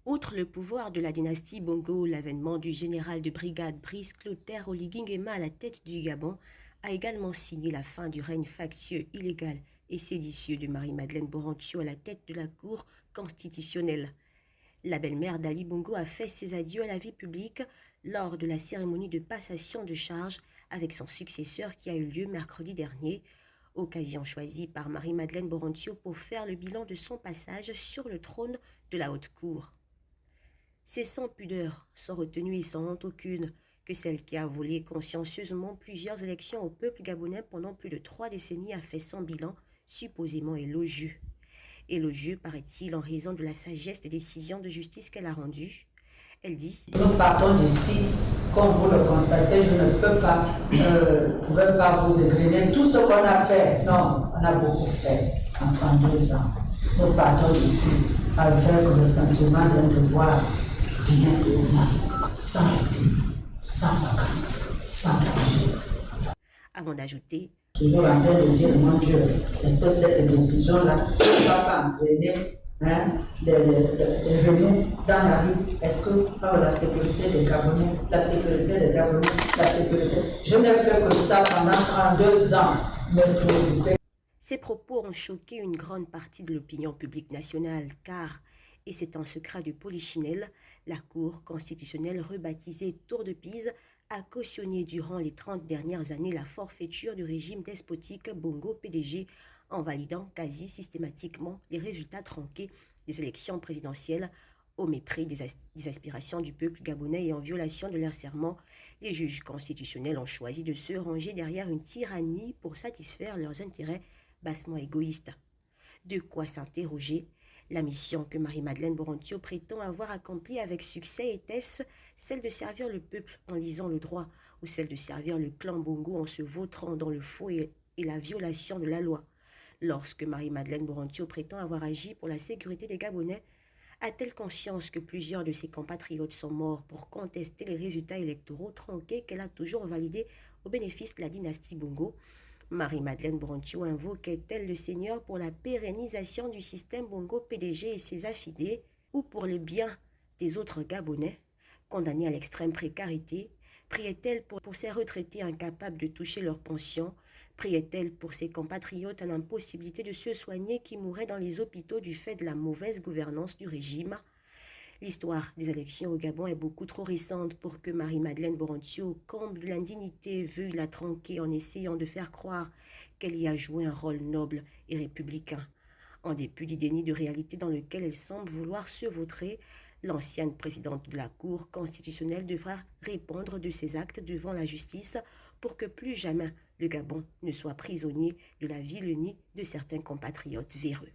Outre le pouvoir de la dynastie Bongo, l'avènement du général de brigade Brice Clotaire Oligui Nguema à la tête du Gabon a également signé la fin du règne factieux, illégal et séditieux de Marie-Madeleine Boronthio à la tête de la Cour constitutionnelle. La belle-mère d'Ali Bongo a fait ses adieux à la vie publique lors de la cérémonie de passation de charge avec son successeur qui a eu lieu mercredi dernier, occasion choisie par Marie-Madeleine Boronthio pour faire le bilan de son passage sur le trône de la haute cour. C'est sans pudeur, sans retenue et sans honte aucune que celle qui a volé consciencieusement plusieurs élections au peuple gabonais pendant plus de 3 décennies a fait son bilan supposément élogieux. Élogieux, paraît-il, en raison de la sagesse des décisions de justice qu'elle a rendues. Elle dit: Nous partons d'ici, comme vous le constatez, je ne pouvais pas vous égrener tout ce qu'on a fait. Non, on a beaucoup fait en 32 ans. Nous partons d'ici avec le sentiment d'un devoir bien et sans vacances, sans danger. Avant d'ajouter: Toujours en train de dire, mon Dieu, est-ce que cette décision-là ne va pas entraîner les venus dans la rue? Est-ce que la sécurité des Gabonais, la sécurité, je n'ai fait que ça pendant 32 ans, me préoccuper. Ces propos ont choqué une grande partie de l'opinion publique nationale car, et c'est un secret de Polichinelle, la Cour constitutionnelle rebaptisée Tour de Pise a cautionné durant les 30 dernières années la forfaiture du régime despotique Bongo PDG en validant quasi systématiquement les résultats tronqués des élections présidentielles au mépris des aspirations du peuple gabonais et en violation de leur serment. Les juges constitutionnels ont choisi de se ranger derrière une tyrannie pour satisfaire leurs intérêts bassement égoïstes. De quoi s'interroger. La mission que Marie-Madeleine Boronthio prétend avoir accomplie avec succès était-ce celle de servir le peuple en lisant le droit ou celle de servir le clan Bongo en se vautrant dans le faux et la violation de la loi? Lorsque Marie-Madeleine Boronthio prétend avoir agi pour la sécurité des Gabonais, a-t-elle conscience que plusieurs de ses compatriotes sont morts pour contester les résultats électoraux tronqués qu'elle a toujours validés au bénéfice de la dynastie Bongo? Marie-Madeleine Boronthio invoquait-elle le Seigneur pour la pérennisation du système Bongo PDG et ses affidés ou pour le bien des autres Gabonais condamnés à l'extrême précarité? Priait-elle pour ces retraités incapables de toucher leur pension? Priait-elle pour ses compatriotes en impossibilité de se soigner qui mouraient dans les hôpitaux du fait de la mauvaise gouvernance du régime? L'histoire des élections au Gabon est beaucoup trop récente pour que Marie-Madeleine Boronthio, comble de l'indignité, veuille la tronquer en essayant de faire croire qu'elle y a joué un rôle noble et républicain. En dépit du déni de réalité dans lequel elle semble vouloir se vautrer, l'ancienne présidente de la Cour constitutionnelle devra répondre de ses actes devant la justice pour que plus jamais le Gabon ne soit prisonnier de la vilenie de certains compatriotes véreux.